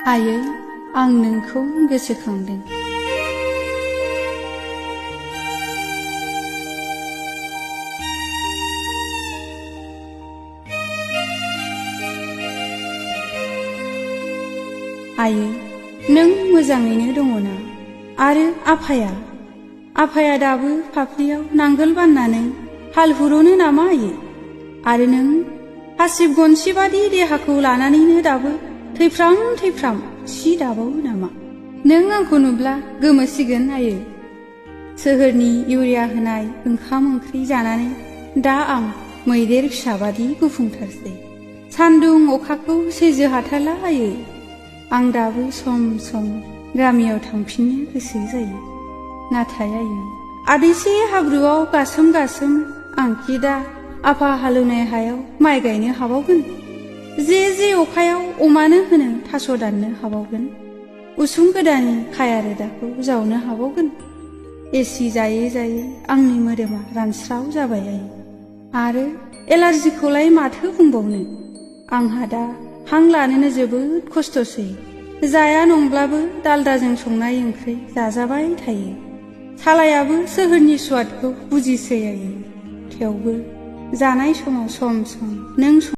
आयै, आं नोंखौ गोसोखांदों। आयै, नों मोजाङैनो दङना? आरो आफाया दाबो फाफ्लियाव नांगोल बाननानै हाल हुर'नो नामा आयै? आरो नों हासिब गनसिबादि देहाखौ लानानैनो दाबो थैफ्राम सि दाबावो नामा? नों आंखौ नुब्ला गोमोसिगोन आयै। सोहोरनि इउरिया होनाय ओंखाम ओंख्रि जानानै दा आं मैदेर फिसाबादि गुफुंथारसै। सान्दुं अखाखौ सैज्य हाथारला आयै। आं दाबो सम सम गामियाव थांफिननो गोसो जायो। नाथाय आयै, आदैसे हाब्रुआव गासोम आंखि दा आफा हालेवनाय हायाव माइ गायनो हाबावगोन? जे अखायाव अमानो होनो थास' दाननो हाबावगोन? उसुं गोदाननि खाया रोदाखौ जावनो हाबावगोन? एसि जायै आंनि मोदोमा रानस्राव जाबाय आयै। आरो एलार्जिखौलाय माथो बुंबावनो? आंहा दा हां लानोनो जोबोद खस्थ'सै। जाया नंब्लाबो दालदाजों संनाय ओंख्रि जाजाबाय थायो। सालायाबो सोहोरनि स्वादखौ बुजिसै आयै। थेवबो जानाय समाव सम नों